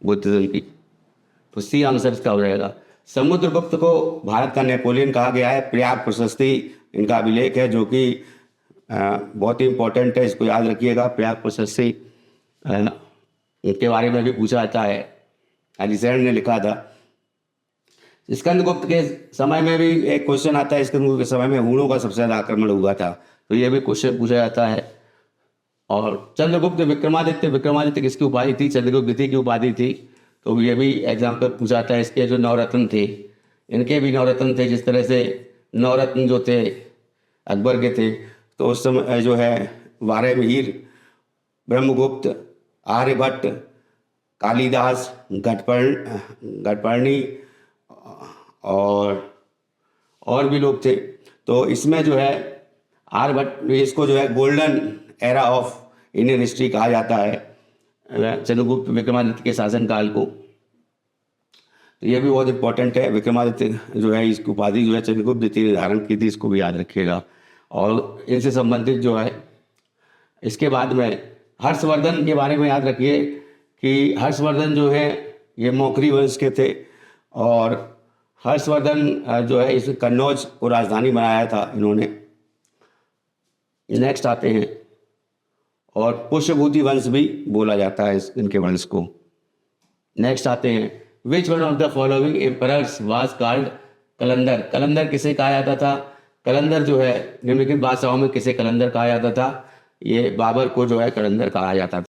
बुद्धिज्म की। तो सी आंसर इसका हो जाएगा। समुद्रगुप्त को भारत का नेपोलियन कहा गया है। प्रयाग प्रशस्ति इनका अभिलेख है जो कि बहुत ही इंपॉर्टेंट है, इसको याद रखिएगा। प्रयाग प्रशस्ति इनके बारे में भी पूछा जाता है, एलिसेंडर ने लिखा था। स्कंदगुप्त के समय में भी एक क्वेश्चन आता है, स्कंदगुप्त के समय में हूणों का सबसे ज़्यादा आक्रमण हुआ था, तो ये भी क्वेश्चन पूछा जाता है। और चंद्रगुप्त विक्रमादित्य किसकी उपाधि थी? चंद्रगुप्त द्वितीय की उपाधि थी। तो ये भी एग्जाम्पल पूछा जाता है। इसके जो नवरत्न थे, इनके भी नवरत्न थे। जिस तरह से नवरत्न जो थे अकबर के थे, तो उस समय जो है वारेवीर, ब्रह्मगुप्त, आर्यभट्ट, कालिदास, घटपर्णी और भी लोग थे। तो इसमें जो है आर्यभट्ट, इसको जो है golden era of Indian history कहा जाता है, चंद्रगुप्त विक्रमादित्य के शासनकाल को। तो ये भी बहुत इंपॉर्टेंट है। विक्रमादित्य जो है इसकी उपाधि जो है चंद्रगुप्त द्वितीय ने धारण की थी, इसको भी याद रखिएगा। और इनसे संबंधित जो है, इसके बाद में हर्षवर्धन के बारे में याद रखिए कि हर्षवर्धन जो है ये मौखरी वंश के थे। और हर्षवर्धन जो है इस कन्नौज को राजधानी बनाया था इन्होंने। नेक्स्ट आते हैं, और पुष्यभूति वंश भी बोला जाता है इनके वंश को। नेक्स्ट आते हैं, which one of the following emperors was called Qalandar. Qalandar किसे कहा जाता था? कलंदर जो है निम्नलिखित बादशाहों में किसे कलंदर कहा जाता था? ये बाबर को जो है कलंदर कहा जाता था।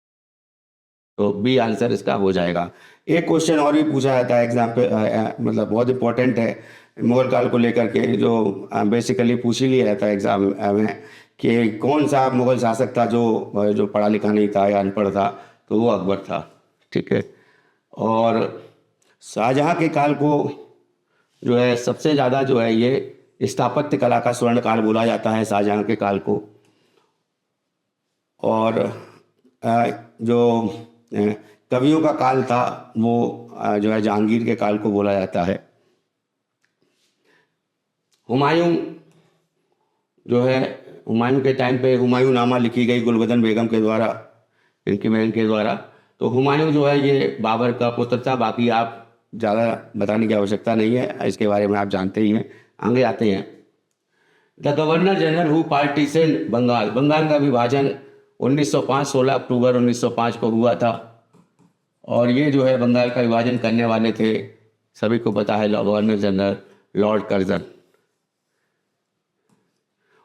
तो बी आंसर इसका हो जाएगा। एक क्वेश्चन और भी पूछा जाता है एग्जाम्पल, मतलब बहुत इंपॉर्टेंट है मुगल काल को लेकर के, जो बेसिकली पूछ ही लिया जाता है एग्जाम में कि कौन सा मुगल शासक था जो पढ़ा लिखा नहीं था या अनपढ़ था? तो वो अकबर था। ठीक है, और शाहजहाँ के काल को जो है सबसे ज़्यादा जो है ये स्थापत्य कला का स्वर्ण काल बोला जाता है, शाहजहाँ के काल को। और जो कवियों का काल था वो जो है जहांगीर के काल को बोला जाता है। हुमायूं जो है, हुमायूं के टाइम पे हुमायूं नामा लिखी गई गुलबदन बेगम के द्वारा, इनकी बहन के द्वारा। तो हुमायूं जो है ये बाबर का पुत्र था। बाकी आप ज़्यादा बताने की आवश्यकता नहीं है, इसके बारे में आप जानते ही हैं। आगे आते हैं, the governor general who partition Bengal. Bengal का विभाजन 1905 16 अक्टूबर 1905 को हुआ था। और ये जो है बंगाल का विभाजन करने वाले थे, सभी को पता है, गवर्नर जनरल लॉर्ड कर्जन।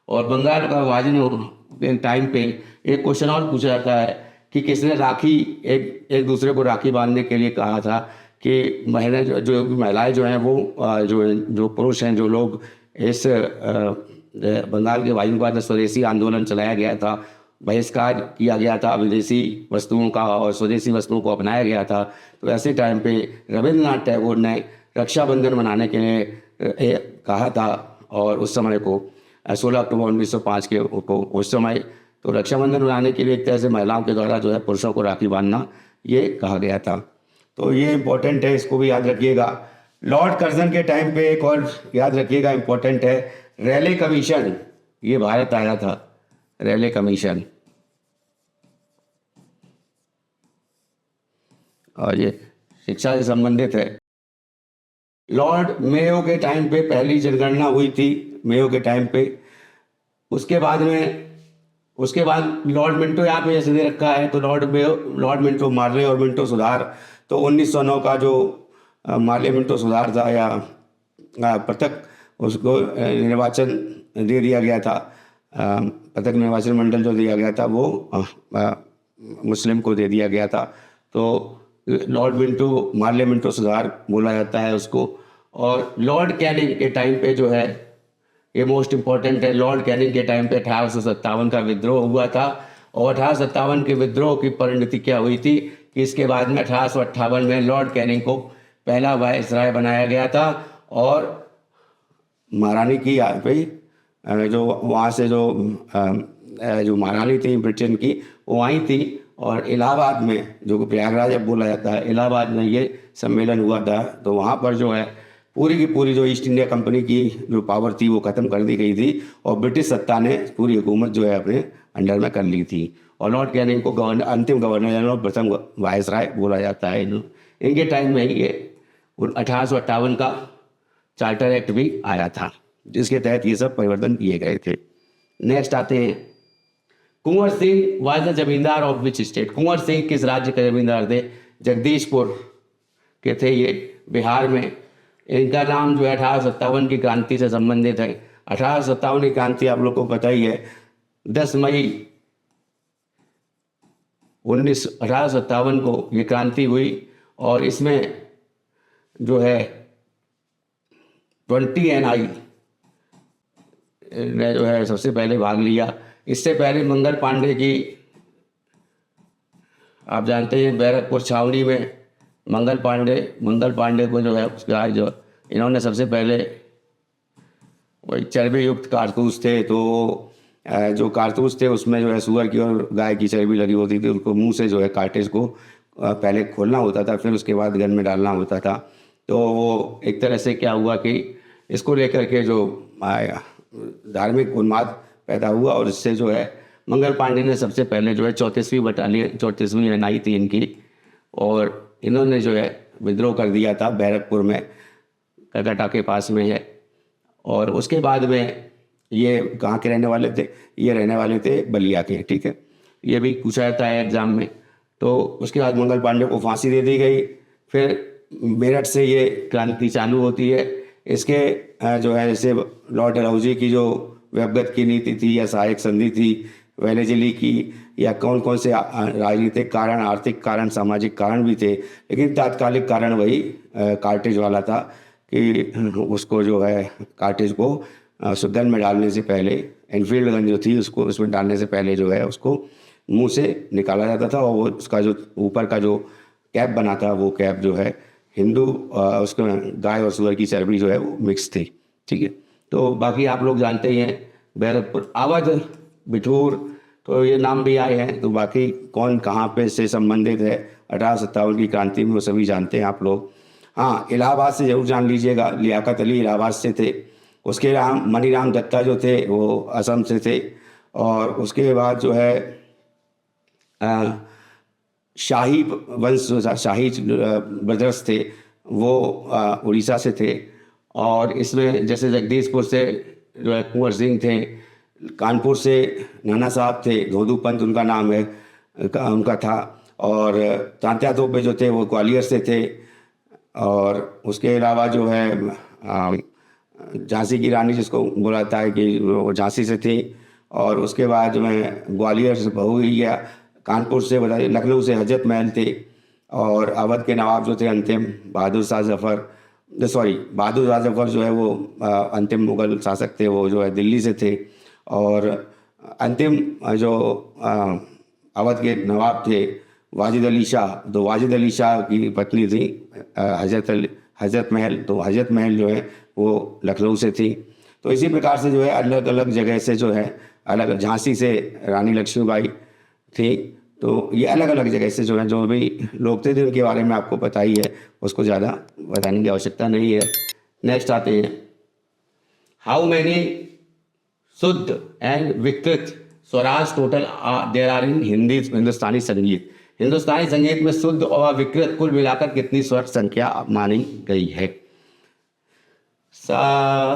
और बंगाल का विभाजन टाइम पे एक क्वेश्चन और पूछा जाता है कि किसने राखी एक दूसरे को राखी बांधने के लिए कहा था? कि महिलाएं जो हैं वो जो पुरुष हैं, जो लोग इस बंगाल के विभाजन के बाद स्वदेशी आंदोलन चलाया गया था, बहिष्कार किया गया था विदेशी वस्तुओं का और स्वदेशी वस्तुओं को अपनाया गया था। तो ऐसे टाइम पे रविंद्रनाथ टैगोर ने रक्षाबंधन मनाने के लिए कहा था। और उस समय को 16 अक्टूबर 1905 के उस समय तो रक्षाबंधन मनाने के लिए एक तरह से महिलाओं के द्वारा जो है पुरुषों को राखी बांधना ये कहा गया था। तो ये इम्पोर्टेंट है, इसको भी याद रखिएगा। लॉर्ड कर्जन के टाइम पे एक और याद रखिएगा इम्पोर्टेंट है, रैले कमीशन, ये भारत आया था, रैले कमीशन। और ये शिक्षा से संबंधित है। लॉर्ड मेयो के टाइम पे पहली जनगणना हुई थी, मेयो के टाइम पे। उसके बाद लॉर्ड मिंटो यहाँ पे जैसे दे रखा है, तो लॉर्ड मिंटो मार्ले और मिंटो सुधार। तो 1909 का जो मार्ले मिंटो सुधार था या पृथक, उसको निर्वाचन दे दिया गया था। पृथक निर्वाचन मंडल जो दिया गया था वो मुस्लिम को दे दिया गया था। तो लॉर्ड मिंटो, मार्ले मिंटो सुधार बोला जाता है उसको। और लॉर्ड कैनिंग के टाइम पे जो है ये मोस्ट इम्पोर्टेंट है। लॉर्ड कैनिंग के टाइम पे 1857 का विद्रोह हुआ था और 1857 के विद्रोह की परिणति क्या हुई थी कि इसके बाद में 1858 में लॉर्ड कैनिंग को पहला वायसराय बनाया गया था और महारानी की याद पे जो वहाँ से जो महारानी थी ब्रिटेन की वो आई थी और इलाहाबाद में, जो प्रयागराज अब बोला जाता है, इलाहाबाद में ये सम्मेलन हुआ था। तो वहाँ पर जो है पूरी की पूरी जो ईस्ट इंडिया कंपनी की जो पावर थी वो ख़त्म कर दी गई थी और ब्रिटिश सत्ता ने पूरी हुकूमत जो है अपने अंडर में कर ली थी। और लॉर्ड कैनिंग को अंतिम गवर्नर जनरल, प्रथम वायसराय बोला जाता है। इनके टाइम में ये 1858 का चार्टर एक्ट भी आया था जिसके तहत ये सब परिवर्तन किए गए थे। नेक्स्ट आते हैं, कुंवर सिंह वाज द जमींदार of which state. Kunwar Singh किस राज्य के जमींदार थे? जगदीशपुर के थे ये, बिहार में। इनका नाम जो है 1857 की क्रांति से संबंधित है। 1857 की क्रांति आप लोग को पता ही है, 10 मई 1857 को ये क्रांति हुई और इसमें जो है 20 NI ने जो है सबसे पहले भाग लिया। इससे पहले मंगल पांडे की, आप जानते हैं बैरकपुर छावनी में मंगल पांडे को जो है उसका जो इन्होंने सबसे पहले वही चर्बी युक्त कारतूस थे, तो जो कारतूस थे उसमें जो है सुअर की और गाय की चर्बी लगी होती थी। उसको मुंह से जो है कार्टेज को पहले खोलना होता था, फिर उसके बाद गन में डालना होता था। तो वो एक तरह से क्या हुआ कि इसको लेकर के जो धार्मिक उन्माद पैदा हुआ और इससे जो है मंगल पांडे ने सबसे पहले जो है 34वीं बटालियन 34वीं NI थी इनकी, और इन्होंने जो है विद्रोह कर दिया था बैरकपुर में, कलकत्ता के पास में है। और उसके बाद में ये कहाँ के रहने वाले थे? ये रहने वाले थे बलिया के, ठीक है। ये भी पूछा जाता है एग्जाम में। तो उसके बाद मंगल पांडे को फांसी दे दी गई। फिर मेरठ से ये क्रांति चालू होती है। इसके जो है जैसे लॉर्ड डलहौजी की जो व्यवगत की नीति थी या सहायक संधि थी, वेलेजली की, या कौन कौन से राजनीतिक कारण, आर्थिक कारण, सामाजिक कारण भी थे, लेकिन तात्कालिक कारण वही कार्टेज वाला था कि उसको जो है कार्टेज को गन में डालने से पहले, एनफील्ड गन जो थी उसको उसमें डालने से पहले जो है उसको मुंह से निकाला जाता था और वो उसका जो ऊपर का जो कैप बना था वो कैप जो है हिंदू उसके गाय और सुअर की चर्बी जो है वो मिक्स थी, ठीक है। तो बाकी आप लोग जानते ही हैं बैरकपुर, अवध, बिठूर, तो ये नाम भी आए हैं। तो बाकी कौन कहाँ पे से संबंधित है 1857 की क्रांति में वो सभी जानते हैं आप लोग। हाँ, इलाहाबाद से जरूर जान लीजिएगा, लियाकत अली इलाहाबाद से थे। उसके मनीराम दत्ता जो थे वो असम से थे। और उसके बाद जो है शाही वंश, शाही ब्रदर्स थे वो उड़ीसा से थे। और इसमें जैसे जगदीशपुर से जो है कुंवर सिंह थे, कानपुर से नाना साहब थे, धोधू पंत उनका नाम है उनका था। और तांत्या तोपे जो थे वो ग्वालियर से थे। और उसके अलावा जो है झांसी की रानी जिसको बोला जाता है कि वो झांसी से थी। और उसके बाद में ग्वालियर से बहू ही गया, कानपुर से बताइए, लखनऊ से हजरत महल थे। और अवध के नवाब जो थे अंतिम बहादुर शाह जफर जो है वो अंतिम मुगल शासक थे, वो जो है दिल्ली से थे। और अंतिम जो अवध के नवाब थे वाजिद अली शाह, तो वाजिद अली शाह की पत्नी थी हजरत महल, तो हजरत महल जो है वो लखनऊ से थी। तो इसी प्रकार से जो है अलग अलग जगह से जो है अलग, झांसी से रानी लक्ष्मीबाई थी। तो ये अलग अलग जगह से जो है जो भी लोग थे जिनके बारे में आपको पता ही है, उसको ज़्यादा बताने की आवश्यकता नहीं है। नेक्स्ट आते हैं, how many shuddh and vikrit swaras total there are in Hindustani sangeet. Hindustani संगीत में शुद्ध और विकृत कुल मिलाकर कितनी स्वर संख्या मानी गई है? सा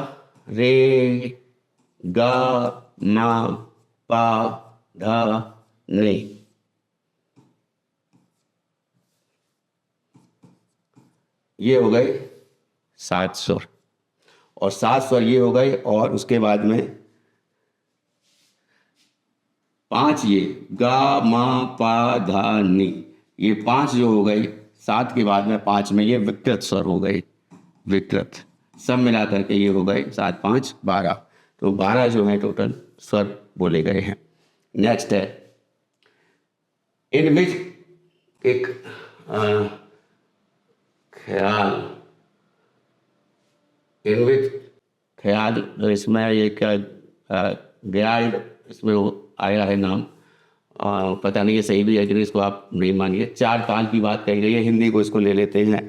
रे गा मा पा धा रे। ये हो गए 7 स्वर, और 7 स्वर ये हो गए। और उसके बाद में 5 ये गा मा पा धा नी, ये 5 जो हो गए, 7 के बाद में 5 में ये विकृत स्वर हो गए, विकृत, सब मिला करके ये हो गए 7 5 12। तो 12 जो है टोटल स्वर बोले गए हैं। नेक्स्ट है इन विच एक ख्याल, इन विच ख्याल, तो इसमें ये क्या गयाल इसमें वो आया है नाम, पता नहीं ये सही भी है कि नहीं, इसको आप नहीं मानिए। 4 ताल की बात कही गई है, हिंदी को इसको ले लेते हैं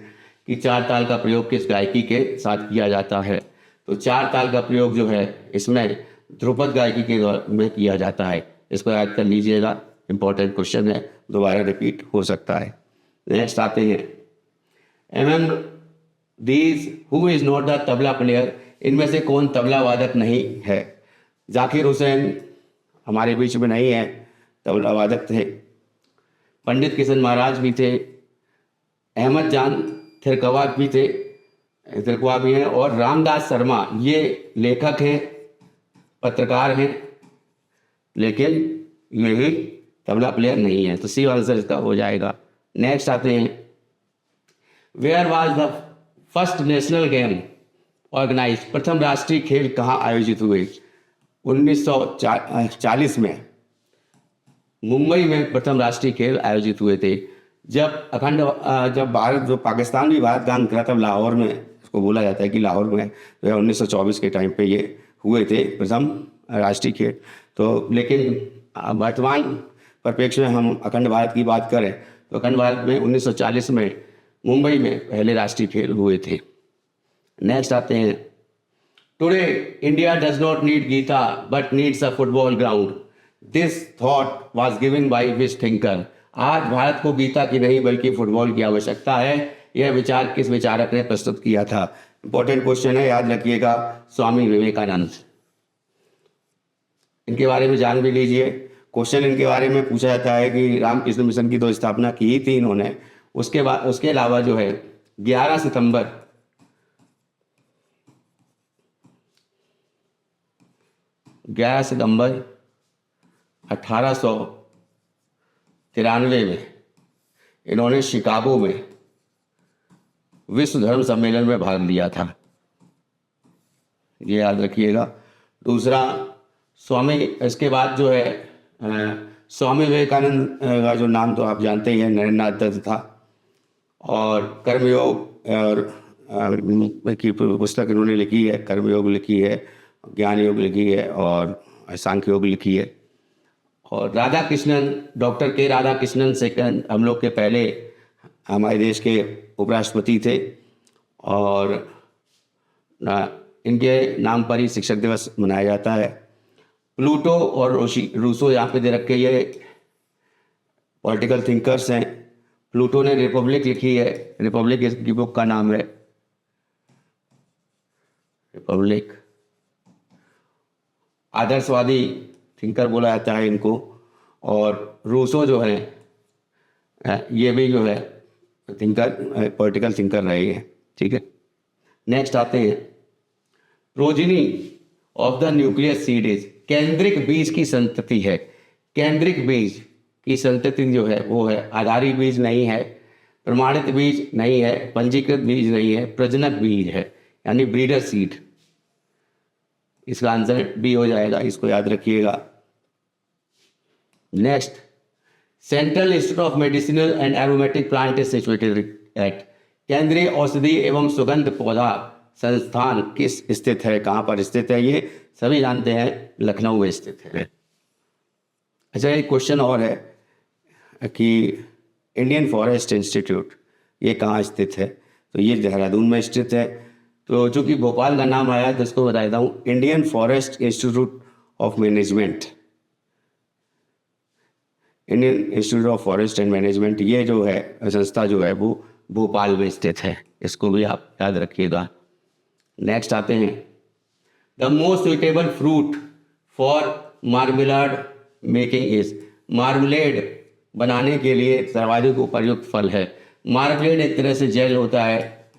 कि 4 ताल का प्रयोग किस गायकी के साथ किया जाता है। तो 4 ताल का प्रयोग जो है इसमें ध्रुपद गायकी के में किया जाता है। इसको याद कर लीजिएगा, इंपॉर्टेंट क्वेश्चन है, दोबारा रिपीट हो सकता है। नेक्स्ट आते हैं among these who is not the tabla player, इनमें से कौन तबला वादक नहीं है। जाकिर हुसैन हमारे बीच में नहीं है, तबला वादक थे। पंडित किशन महाराज भी थे, अहमद जान थिरकवा भी थे, थिरकवा भी हैं, और रामदास शर्मा ये लेखक हैं, पत्रकार हैं, लेकिन ये भी तबला प्लेयर नहीं है। तो सी आंसर इसका हो जाएगा। नेक्स्ट आते हैं where was the first national game organise, प्रथम राष्ट्रीय खेल कहाँ आयोजित हुए। 1940 में मुंबई में प्रथम राष्ट्रीय खेल आयोजित हुए थे। जब भारत, जो पाकिस्तान भी भारत का अंग था, तब लाहौर में, इसको बोला जाता है कि लाहौर में जो है 1924 के टाइम पे ये हुए थे प्रथम राष्ट्रीय खेल। तो लेकिन वर्तमान परिप्रेक्ष्य में हम अखंड भारत की बात करें तो अखंड भारत में 1940 में मुंबई में पहले राष्ट्रीय खेल हुए थे। नेक्स्ट आते हैं today India does not need Gita but needs a football ground, this thought was given by which thinker. आज भारत को गीता की नहीं बल्कि फुटबॉल की आवश्यकता है, यह विचार किस विचारक ने प्रस्तुत किया था। इंपॉर्टेंट क्वेश्चन है, याद रखिएगा, स्वामी विवेकानंद। इनके बारे में जान भी लीजिए। क्वेश्चन इनके बारे में पूछा जाता है कि रामकृष्ण मिशन की तो स्थापना की ही थी इन्होंने। उसके अलावा जो है 11 सितंबर 1893 में इन्होंने शिकागो में विश्व धर्म सम्मेलन में भाग लिया था, ये याद रखिएगा। दूसरा स्वामी, इसके बाद जो है स्वामी विवेकानंद का जो नाम तो आप जानते ही हैं, नरेंद्रनाथ दत्त था, और कर्मयोग और की पुस्तक इन्होंने लिखी है, कर्मयोग लिखी है, ज्ञान योग लिखी है, और सांख्य योग लिखी है। और राधा कृष्णन, डॉक्टर के राधा कृष्णन सेकंड हम लोग के पहले हमारे देश के उपराष्ट्रपति थे, और इनके नाम पर ही शिक्षक दिवस मनाया जाता है। प्लूटो और रूसो यहाँ पे दे रखे, ये पॉलिटिकल थिंकर्स हैं। प्लूटो ने रिपब्लिक लिखी है, रिपब्लिक की बुक का नाम है रिपब्लिक। आदर्शवादी थिंकर बोला जाता है इनको। और रूसो जो है ये भी जो है थिंकर, पॉलिटिकल थिंकर रहे हैं, ठीक है। नेक्स्ट आते हैं progeny of the nucleus seed is, केंद्रिक बीज की संतति है। केंद्रिक बीज की संतति जो है वो है, आधारी बीज नहीं है, प्रमाणित बीज नहीं है, पंजीकृत बीज नहीं है, प्रजनक बीज है, यानी ब्रीडर सीड। इसका आंसर बी हो जाएगा, इसको याद रखिएगा। Next central institute of medicinal and aromatic plant is situated at, केंद्रीय औषधि एवं सुगंध पौधा संस्थान किस स्थित है, कहाँ पर स्थित है, ये सभी जानते हैं, लखनऊ में स्थित है। अच्छा, एक क्वेश्चन और है कि इंडियन फॉरेस्ट इंस्टीट्यूट ये कहाँ स्थित है, तो ये देहरादून में स्थित है। तो चूँकि भोपाल का नाम आया तो इसको बता देता हूँ, Indian forest institute of management, Indian institute of forest and management, ये जो है संस्था जो है वो भोपाल में स्थित है, इसको भी आप याद रखिएगा। नेक्स्ट आते हैं the most suitable fruit for marmalade making is, marmalade बनाने के लिए सर्वाधिक उपयुक्त फल है। मार्मलेड एक तरह से जेल होता है,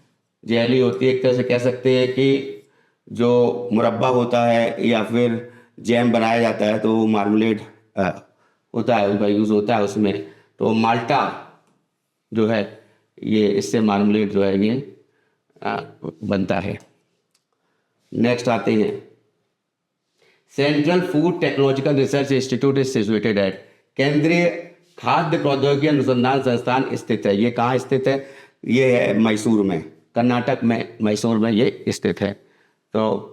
जेली होती है, एक तरह से कह सकते हैं कि जो मुरब्बा होता है या फिर जैम बनाया जाता है तो मार्मलेड होता है, उनका यूज़ होता है उसमें। तो माल्टा जो है ये, इससे मार्मलेड जो है ये बनता है। नेक्स्ट आते हैं central food technological research institute is situated at, केंद्रीय खाद्य प्रौद्योगिकी अनुसंधान संस्थान स्थित है। ये कहाँ स्थित है? ये है मैसूर में, कर्नाटक में, मैसूर में ये स्थित है। तो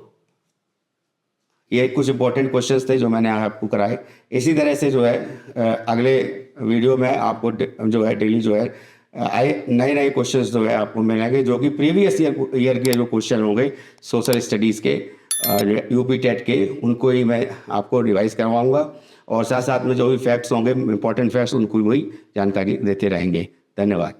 ये कुछ इंपॉर्टेंट क्वेश्चंस थे जो मैंने आपको कराए। इसी तरह से जो है अगले वीडियो में आपको जो है डेली जो है नए नए क्वेश्चंस जो है आपको मिलेंगे, जो कि प्रीवियस ईयर के जो क्वेश्चन होंगे सोशल स्टडीज़ के, यूपी टेट के, उनको ही मैं आपको रिवाइज करवाऊंगा, और साथ साथ में जो भी फैक्ट्स होंगे, इंपॉर्टेंट फैक्ट्स, उनको भी जानकारी देते रहेंगे। धन्यवाद।